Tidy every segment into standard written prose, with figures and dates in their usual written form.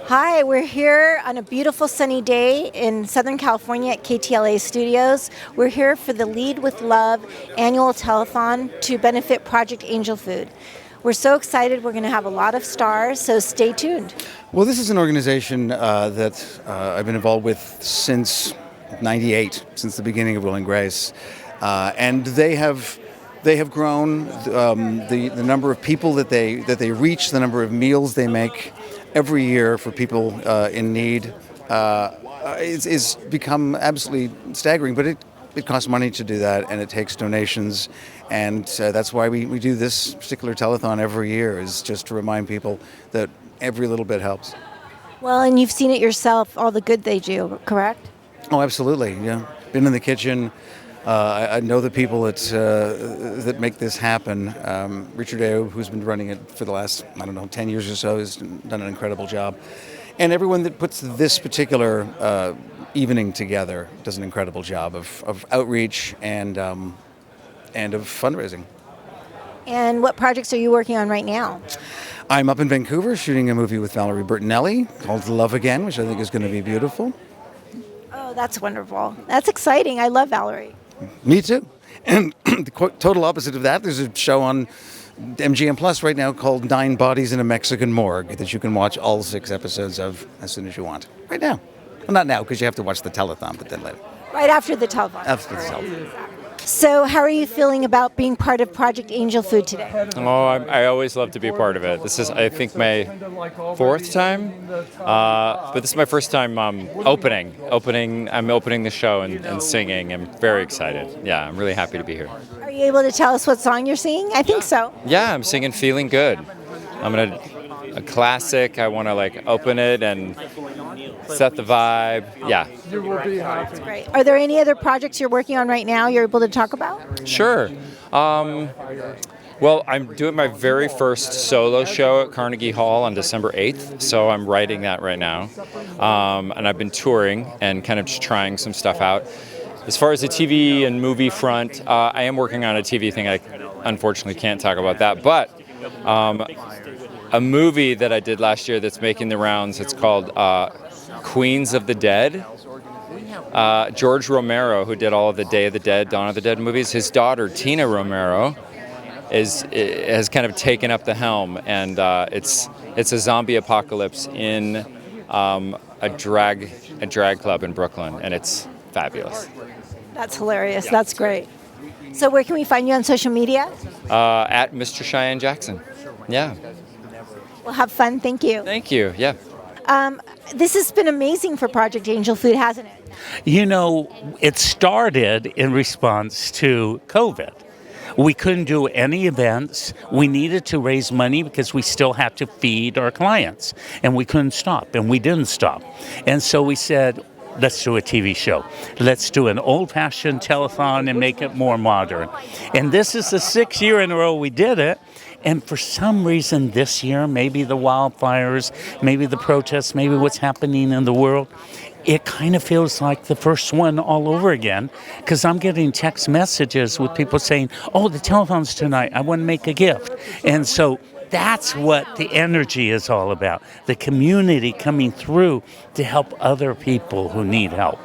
Hi, we're here on a beautiful sunny day in Southern California at KTLA Studios. We're here for the Lead with Love annual telethon to benefit Project Angel Food. We're so excited. We're going to have a lot of stars, so stay tuned. Well, this is an organization that I've been involved with since '98, since the beginning of Will and Grace, and they have grown. The number of people that they reach, the number of meals they make every year for people in need is become absolutely staggering. But it costs money to do that, and it takes donations, and that's why we do this particular telethon every year, is just to remind people that every little bit helps. Well, and you've seen it yourself, all the good they do, correct? Oh, absolutely, yeah. Been in the kitchen. I know the people that make this happen. Richard Ayoub, who's been running it for the last, 10 years or so, has done an incredible job. And everyone that puts this particular evening together does an incredible job of outreach and of fundraising. And what projects are you working on right now? I'm up in Vancouver shooting a movie with Valerie Bertinelli called Love Again, which I think is going to be beautiful. Oh, that's wonderful. That's exciting. I love Valerie. Me too. And the total opposite of that, there's a show on MGM Plus right now called 9 Bodies in a Mexican Morgue that you can watch all 6 episodes of as soon as you want. Right now. Well, not now, because you have to watch the telethon, but then later. Right after the telethon. After the telethon. So how are you feeling about being part of Project Angel Food today? Oh, I always love to be a part of it. This is, I think, my 4th time, but this is my first time opening. I'm opening the show and singing. I'm very excited. Yeah, I'm really happy to be here. Are you able to tell us what song you're singing? I think so. Yeah, I'm singing Feeling Good. A classic. I want to open it and set the vibe. Yeah. That's great. Are there any other projects you're working on right now you're able to talk about? Sure. Well, I'm doing my very first solo show at Carnegie Hall on December 8th, so I'm writing that right now. And I've been touring and kind of just trying some stuff out. As far as the TV and movie front, I am working on a TV thing. I unfortunately can't talk about that, but a movie that I did last year that's making the rounds, it's called Queens of the Dead. George Romero, who did all of the Day of the Dead, Dawn of the Dead movies, his daughter, Tina Romero, has kind of taken up the helm, and it's a zombie apocalypse in a drag club in Brooklyn, and it's fabulous. That's hilarious. That's great. So where can we find you on social media? At Mr. Cheyenne Jackson. Yeah. Well, have fun. Thank you. Thank you. Yeah. This has been amazing for Project Angel Food, hasn't it? You know, it started in response to COVID. We couldn't do any events. We needed to raise money because we still had to feed our clients. And we couldn't stop, and we didn't stop. And so we said, let's do a TV show. Let's do an old-fashioned telethon and make it more modern. And this is the 6th year in a row we did it. And for some reason this year, maybe the wildfires, maybe the protests, maybe what's happening in the world, it kind of feels like the first one all over again, because I'm getting text messages with people saying, oh, the telethon's tonight, I want to make a gift. And so that's what the energy is all about, the community coming through to help other people who need help.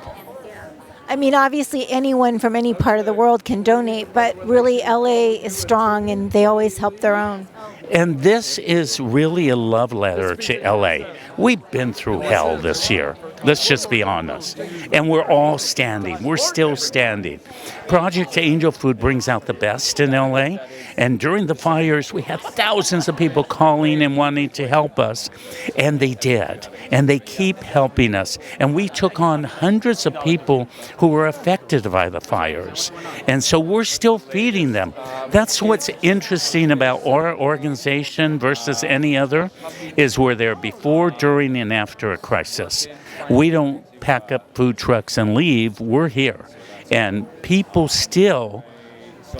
I mean, obviously anyone from any part of the world can donate, but really LA is strong and they always help their own. And this is really a love letter to LA. We've been through hell this year. Let's just be honest. And we're all standing. We're still standing. Project Angel Food brings out the best in LA. And during the fires, we had thousands of people calling and wanting to help us. And they did. And they keep helping us. And we took on hundreds of people who were affected by the fires. And so we're still feeding them. That's what's interesting about our organization versus any other, is we're there before, during, and after a crisis. We don't pack up food trucks and leave. We're here. And people still,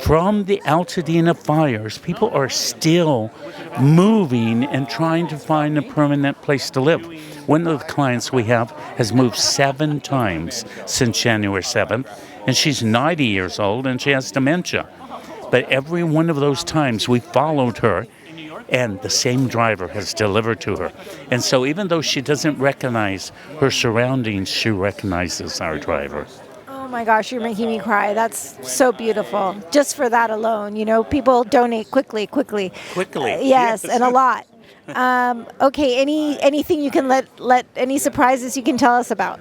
from the Altadena fires, people are still moving and trying to find a permanent place to live. One of the clients we have has moved 7 times since January 7th, and she's 90 years old and she has dementia. But every one of those times we followed her, and the same driver has delivered to her. And so even though she doesn't recognize her surroundings, she recognizes our driver. Oh my gosh, you're making me cry. That's so beautiful. Just for that alone, people donate quickly. Quickly. Yes, and a lot. Okay, anything you can let any surprises you can tell us about?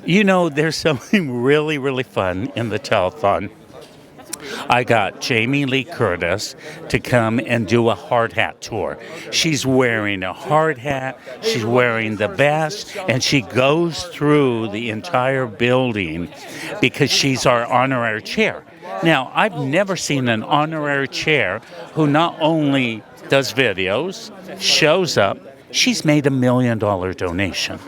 There's something really, really fun in the telethon. I got Jamie Lee Curtis to come and do a hard hat tour. She's wearing a hard hat, she's wearing the vest, and she goes through the entire building because she's our honorary chair. Now, I've never seen an honorary chair who not only does videos, shows up, she's made $1 million donation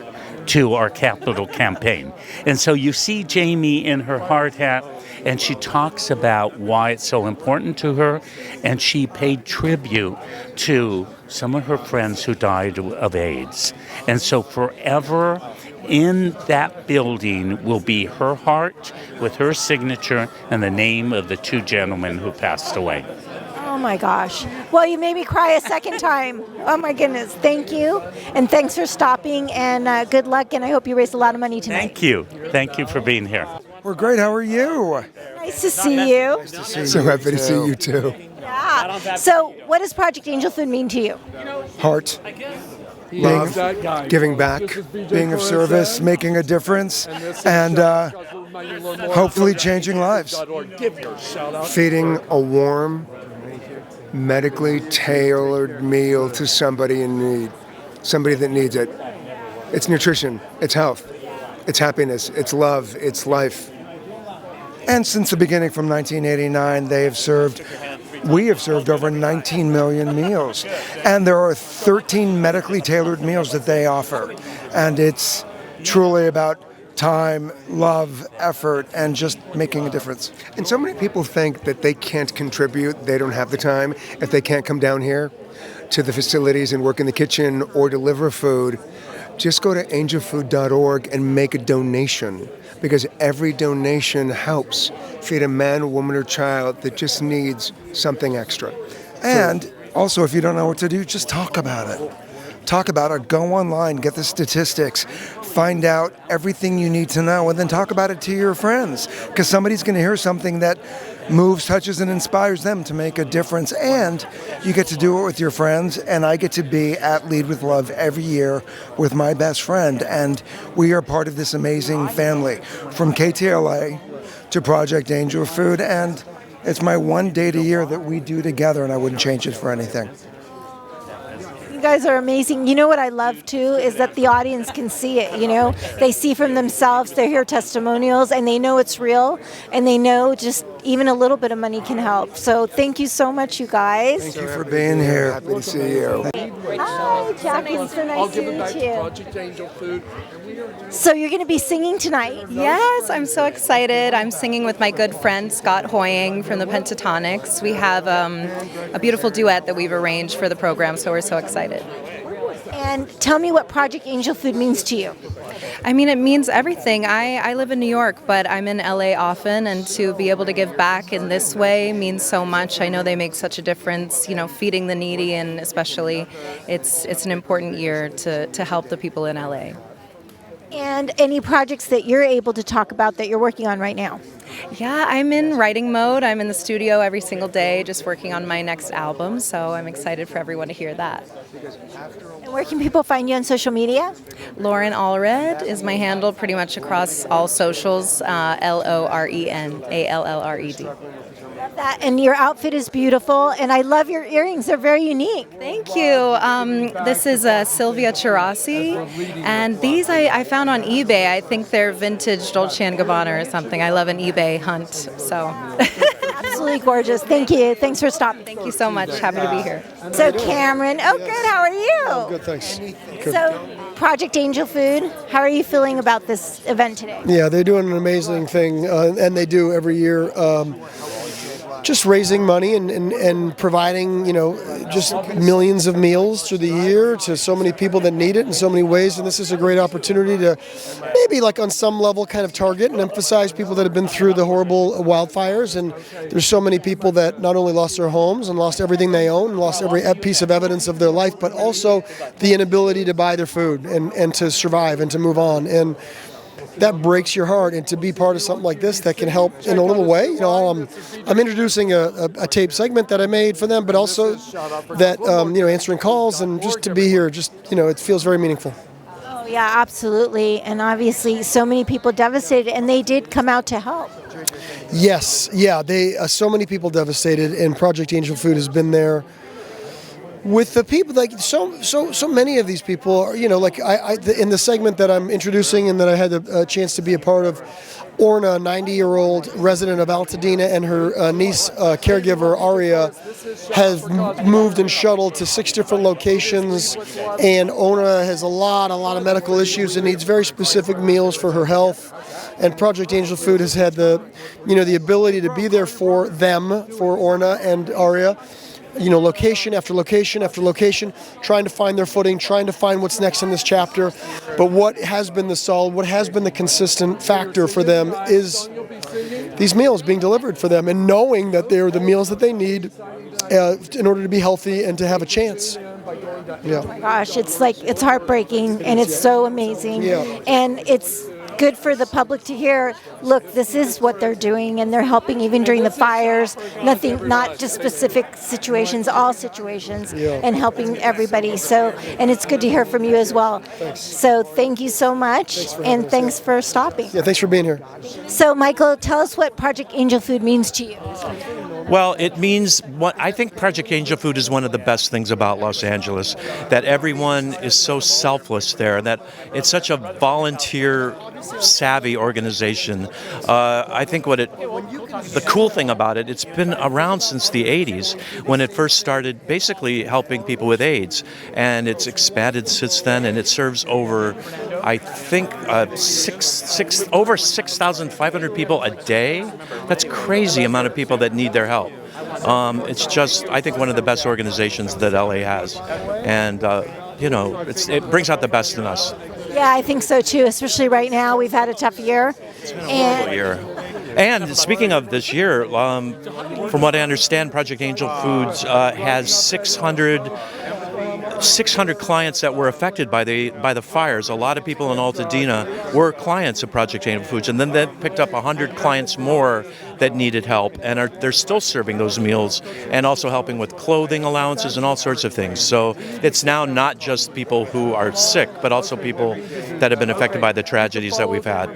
to our capital campaign. And so you see Jamie in her hard hat, and she talks about why it's so important to her, and she paid tribute to some of her friends who died of AIDS. And so forever in that building will be her heart with her signature and the name of the two gentlemen who passed away. Oh my gosh. Well, you made me cry a second time. Oh my goodness. Thank you. And thanks for stopping, and good luck, and I hope you raised a lot of money tonight. Thank you. Thank you for being here. We're great. How are you? Nice to see you. So happy to see you too. Yeah. So what does Project Angel Food mean to you? Heart, love, giving back, being of service, making a difference, and hopefully changing lives. Feeding a warm, medically tailored meal to somebody in need, somebody that needs it. It's nutrition, it's health, it's happiness, it's love, it's life. And since the beginning from 1989, we have served over 19 million meals. And there are 13 medically tailored meals that they offer. And it's truly about time, love, effort, and just making a difference. And so many people think that they can't contribute, they don't have the time, if they can't come down here to the facilities and work in the kitchen or deliver food. Just go to angelfood.org and make a donation, because every donation helps feed a man, woman, or child that just needs something extra. And also, if you don't know what to do, just talk about it. Talk about it, go online, get the statistics, find out everything you need to know, and then talk about it to your friends, because somebody's going to hear something that moves, touches, and inspires them to make a difference. And you get to do it with your friends, and I get to be at Lead with Love every year with my best friend, and we are part of this amazing family, from KTLA to Project Angel Food, and it's my one date a year that we do together, and I wouldn't change it for anything. You guys are amazing. You know what I love too is that the audience can see it, They see from themselves, they hear testimonials, and they know it's real, and they know just even a little bit of money can help. So thank you so much, you guys. Thank you for being here. Happy to see you. Hi, Jackie. It's so nice to meet you. So you're going to be singing tonight? Yes, I'm so excited. I'm singing with my good friend Scott Hoying from the Pentatonics. We have a beautiful duet that we've arranged for the program, so we're so excited. And tell me what Project Angel Food means to you. I mean, it means everything. I live in New York, but I'm in LA often, and to be able to give back in this way means so much. I know they make such a difference, feeding the needy, and especially it's an important year to help the people in LA. And any projects that you're able to talk about that you're working on right now? Yeah, I'm in writing mode. I'm in the studio every single day just working on my next album, so I'm excited for everyone to hear that. And where can people find you on social media? Loren Allred is my handle pretty much across all socials, LOREN, ALLRED. Love that. And your outfit is beautiful, and I love your earrings. They're very unique. Thank you. This is Sylvia Chirasi, and these I found on eBay. I think they're vintage Dolce & Gabbana or something. I love an eBay hunt, so. Absolutely gorgeous. Thank you. Thanks for stopping. Thank you so much. Happy to be here. So Cameron, good. How are you? Good, thanks. Good. So Project Angel Food, how are you feeling about this event today? Yeah, they're doing an amazing thing, and they do every year. just raising money and providing, just millions of meals through the year to so many people that need it in so many ways. And this is a great opportunity to maybe, like, on some level kind of target and emphasize people that have been through the horrible wildfires. And there's so many people that not only lost their homes and lost everything they own and lost every piece of evidence of their life, but also the inability to buy their food and to survive and to move on. And that breaks your heart, and to be part of something like this that can help in a little way. I'm introducing a tape segment that I made for them, but also that answering calls, and just to be here, it feels very meaningful. Oh yeah, absolutely. And obviously so many people devastated, and they did come out to help. Yes, yeah, they so many people devastated, and Project Angel Food has been there with the people. Like so many of these people are, in the segment that I'm introducing and that I had a chance to be a part of, Orna, 90-year-old resident of Altadena, and her niece, caregiver Aria, have moved and shuttled to 6 different locations. And Orna has a lot of medical issues and needs very specific meals for her health. And Project Angel Food has had the ability to be there for them, for Orna and Aria, location after location after location, trying to find their footing, trying to find what's next in this chapter. But what has been the consistent factor for them is these meals being delivered for them, and knowing that they're the meals that they need in order to be healthy and to have a chance. Yeah. Oh my gosh, it's heartbreaking, and it's so amazing. Yeah. And it's good for the public to hear, look, this is what they're doing, and they're helping even during the fires, not just specific situations, all situations, and helping everybody. So, and it's good to hear from you as well. Thanks. So thank you so much, and thanks for stopping. Yeah, thanks for being here. So Michael, tell us what Project Angel Food means to you. Well, it means I think Project Angel Food is one of the best things about Los Angeles, that everyone is so selfless there, that it's such a volunteer-savvy organization. I think the cool thing about it, it's been around since the 80s when it first started basically helping people with AIDS, and it's expanded since then, and it serves over, I think, over 6,500 people a day. That's crazy amount of people that need their help. It's just, I think, one of the best organizations that LA has, and it brings out the best in us. Yeah, I think so too. Especially right now, we've had a tough year. It's been a horrible year. And speaking of this year, from what I understand, Project Angel Foods has 600 clients that were affected by the fires. A lot of people in Altadena were clients of Project Angel Foods, and then they picked up 100 clients more that needed help, and they're still serving those meals and also helping with clothing allowances and all sorts of things. So it's now not just people who are sick, but also people that have been affected by the tragedies that we've had.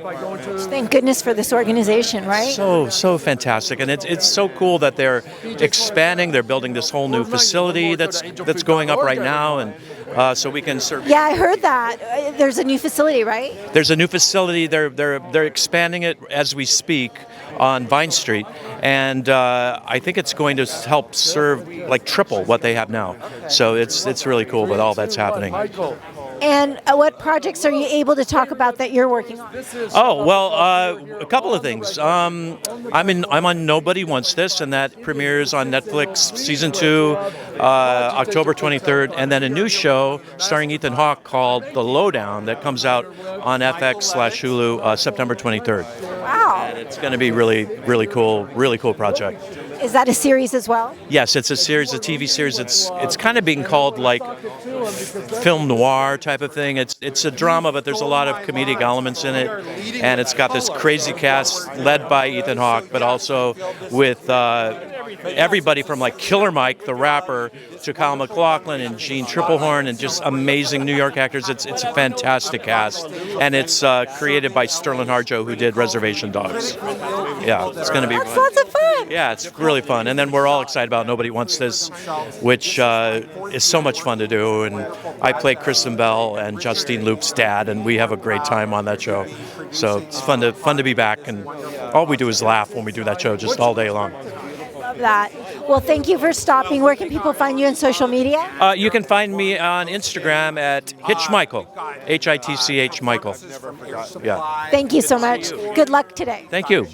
Thank goodness for this organization, right? So fantastic, and it's so cool that they're expanding. They're building this whole new facility that's going up right now, and so we can serve. Yeah, I heard that. There's a new facility, right? There's a new facility. They're expanding it as we speak on Vine Street, and I think it's going to help serve like triple what they have now. So it's really cool with all that's happening. And what projects are you able to talk about that you're working on? Oh, well, a couple of things. I'm on Nobody Wants This, and that premieres on Netflix season 2, October 23rd, and then a new show starring Ethan Hawke called The Lowdown that comes out on FX/Hulu September 23rd. Wow. And it's going to be really cool project. Is that a series as well? Yes, it's a series, a TV series. It's kind of being called like film noir type of thing. It's a drama, but there's a lot of comedic elements in it, and it's got this crazy cast led by Ethan Hawke, but also with everybody from like Killer Mike, the rapper, to Kyle MacLachlan and Gene Triplehorn, and just amazing New York actors. It's a fantastic cast, and it's created by Sterling Harjo, who did Reservation Dogs. Yeah, it's going to be That's lots of fun. Yeah, it's really fun. And then we're all excited about Nobody Wants This, which is so much fun to do. And I play Kristen Bell and Justine Luke's dad, and we have a great time on that show. So it's fun to be back, and all we do is laugh when we do that show just all day long. Love that. Well, thank you for stopping. Where can people find you on social media? You can find me on Instagram at Hitchmichael, Hitch Michael. Yeah. Thank you so much. Good luck today. Thank you.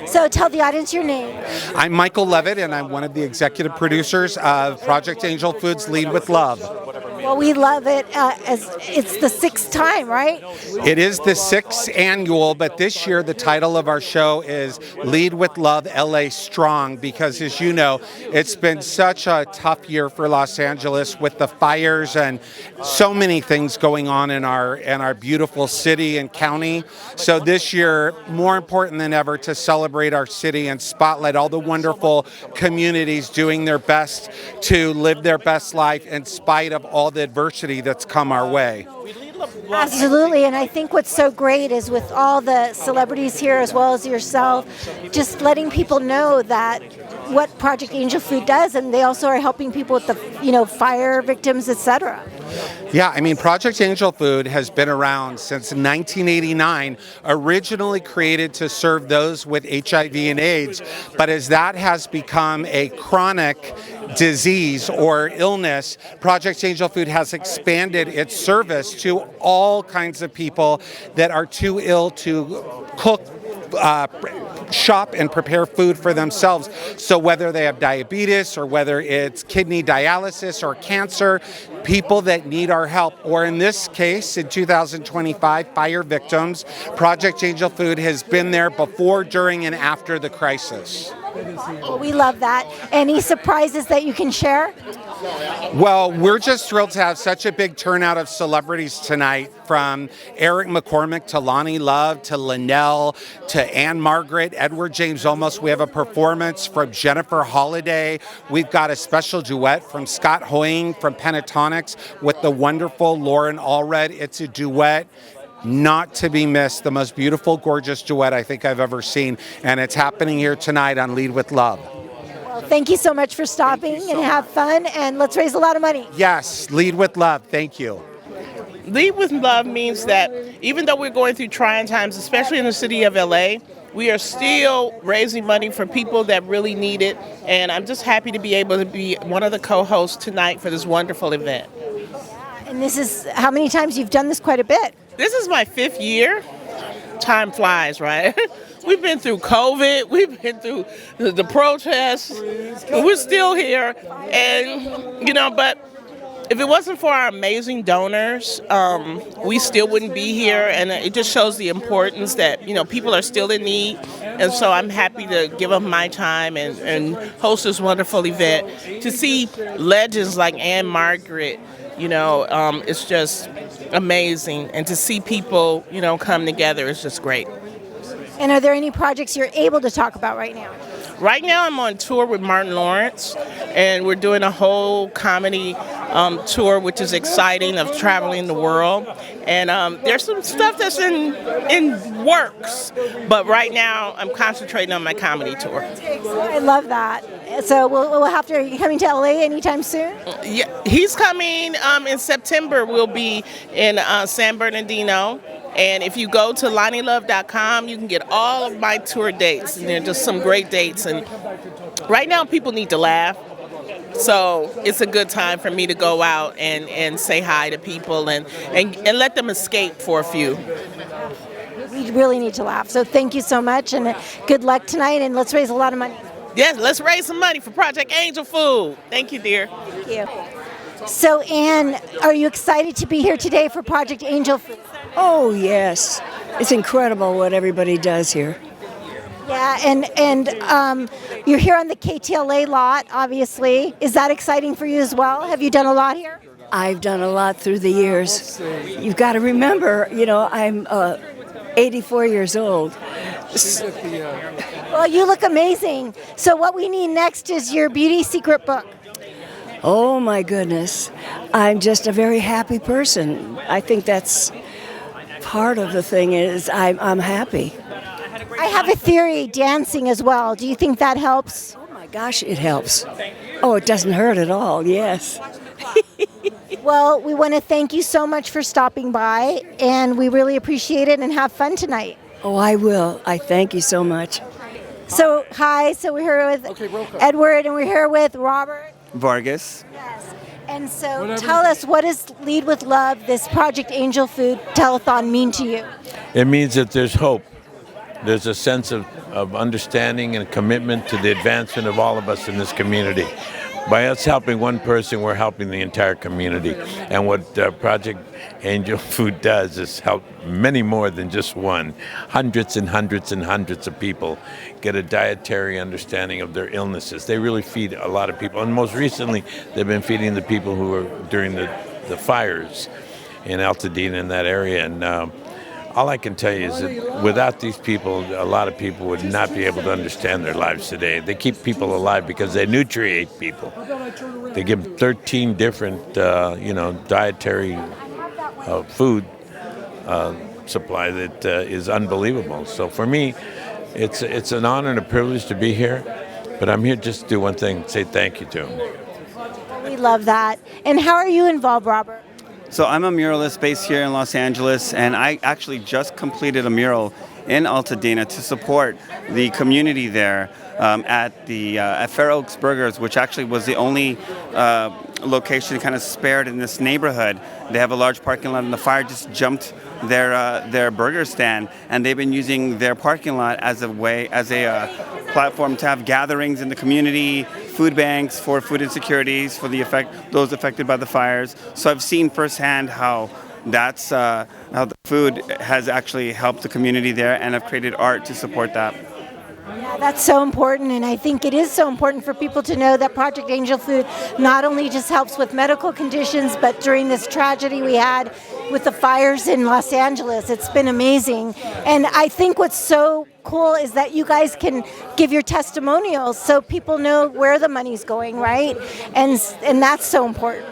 So tell the audience your name. I'm Michael Levitt, and I'm one of the executive producers of Project Angel Foods Lead with Love. Well, we love it as it's the 6th time, right? It is the 6th annual, but this year the title of our show is Lead with Love LA Strong, because as you know, it's been such a tough year for Los Angeles with the fires and so many things going on in our beautiful city and county. So this year, more important than ever to celebrate our city and spotlight all the wonderful communities doing their best to live their best life in spite of all the adversity that's come our way. Absolutely, and I think what's so great is with all the celebrities here as well as yourself, just letting people know that what Project Angel Food does, and they also are helping people with the fire victims, etc. Yeah, I mean, Project Angel Food has been around since 1989, originally created to serve those with HIV and AIDS, but as that has become a chronic disease or illness, Project Angel Food has expanded its service to all kinds of people that are too ill to cook, shop and prepare food for themselves. So whether they have diabetes or whether it's kidney dialysis or cancer, people that need our help, or in this case, in 2025, fire victims, Project Angel Food has been there before, during, and after the crisis. Well, we love that. Any surprises that you can share? Well, we're just thrilled to have such a big turnout of celebrities tonight, from Eric McCormack to Lonnie Love to Linnell to Ann-Margaret, Edward James Olmos. We have a performance from Jennifer Holliday. We've got a special duet from Scott Hoying from Pentatonics with the wonderful Loren Allred. It's a duet not to be missed, the most beautiful, gorgeous duet I think I've ever seen, and it's happening here tonight on Lead with Love. Well, thank you so much for stopping and have fun, and let's raise a lot of money. Yes, Lead with Love. Thank you. Lead with Love means that even though we're going through trying times, especially in the city of LA, we are still raising money for people that really need it, and I'm just happy to be able to be one of the co-hosts tonight for this wonderful event. And this is, how many times you've done this? Quite a bit. This is my 5th year. Time flies, right? We've been through COVID, we've been through the protests, we're still here, and but if it wasn't for our amazing donors, we still wouldn't be here, and it just shows the importance that people are still in need, and so I'm happy to give up my time and host this wonderful event. To see legends like Ann-Margaret, it's just amazing, and to see people come together is just great. And are there any projects you're able to talk about right now? Right now I'm on tour with Martin Lawrence, and we're doing a whole comedy tour, which is exciting, of traveling the world. And there's some stuff that's in works, but right now I'm concentrating on my comedy tour. I love that. So we'll have to, are you coming to LA anytime soon? Yeah, he's coming in September. We'll be in San Bernardino. And if you go to LoniLove.com, you can get all of my tour dates, and they're just some great dates. And right now, people need to laugh, so it's a good time for me to go out and say hi to people and let them escape for a few. We really need to laugh. So thank you so much, and good luck tonight, and let's raise a lot of money. Yes, let's raise some money for Project Angel Food. Thank you, dear. Thank you. So, Ann, are you excited to be here today for Project Angel Food? Oh, yes. It's incredible what everybody does here. Yeah, and you're here on the KTLA lot, obviously. Is that exciting for you as well? Have you done a lot here? I've done a lot through the years. You've got to remember, I'm 84 years old. Well, you look amazing. So what we need next is your beauty secret book. Oh, my goodness. I'm just a very happy person. I think that's part of the thing is I'm happy. I have a theory, dancing as well. Do you think that helps? Oh, my gosh, it helps. Oh, it doesn't hurt at all, yes. Well, we want to thank you so much for stopping by, and we really appreciate it, and have fun tonight. Oh, I will. I thank you so much. So, hi. So we're here with Edward, and we're here with Robert. Vargas. Yes. And so tell us, what does Lead with Love, this Project Angel Food Telethon, mean to you? It means that there's hope. There's a sense of understanding and commitment to the advancement of all of us in this community. By us helping one person, we're helping the entire community. And what Project Angel Food does is help many more than just one. Hundreds and hundreds and hundreds of people get a dietary understanding of their illnesses. They really feed a lot of people. And most recently, they've been feeding the people who were during the fires in Altadena in that area. And all I can tell you is that without these people, a lot of people would not be able to understand their lives today. They keep people alive because they nutriate people. They give 13 different, dietary food supply that is unbelievable. So for me, it's an honor and a privilege to be here. But I'm here just to do one thing, say thank you to them. We love that. And how are you involved, Robert? So I'm a muralist based here in Los Angeles, and I actually just completed a mural in Altadena to support the community there at Fair Oaks Burgers, which actually was the only location kind of spared in this neighborhood. They have a large parking lot, and the fire just jumped their burger stand, and they've been using their parking lot as a platform to have gatherings in the community, food banks for food insecurities for those affected by the fires. So I've seen firsthand how how the food has actually helped the community there, and I've created art to support that. Yeah, that's so important, and I think it is so important for people to know that Project Angel Food not only just helps with medical conditions, but during this tragedy we had with the fires in Los Angeles, it's been amazing. And I think what's so cool is that you guys can give your testimonials so people know where the money's going, right? And that's so important.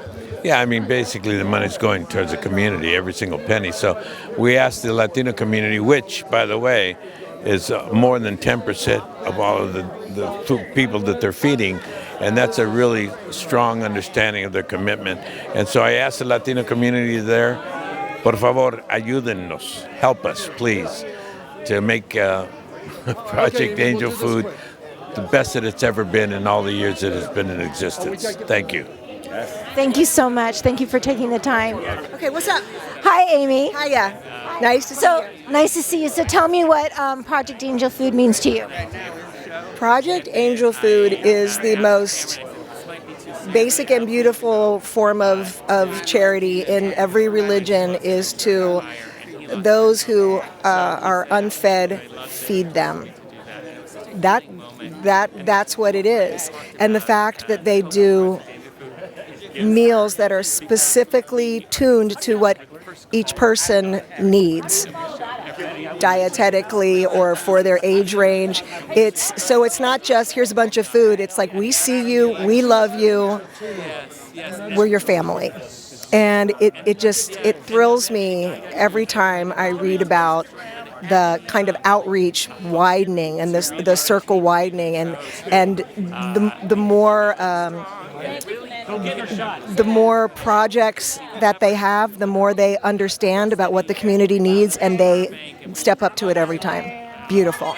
Yeah, I mean, basically the money's going towards the community, every single penny. So we asked the Latino community, which, by the way, is more than 10% of all of the people that they're feeding, and that's a really strong understanding of their commitment. And so I asked the Latino community there, por favor, ayúdennos, help us, please, to make Project Angel Food the best that it's ever been in all the years that it's been in existence. Thank you. Thank you so much. Thank you for taking the time. Okay, what's up? Hi, Amy. Hiya. Nice to see you. Nice to see you. So tell me what Project Angel Food means to you. Project Angel Food is the most basic and beautiful form of charity in every religion, is to those who are unfed, feed them. That's what it is. And the fact that they do meals that are specifically tuned to what each person needs dietetically or for their age range. It's not just here's a bunch of food. It's like, we see you, we love you, we're your family. And it thrills me every time I read about the kind of outreach widening and the circle widening, and the more projects that they have, the more they understand about what the community needs, and they step up to it every time. Beautiful.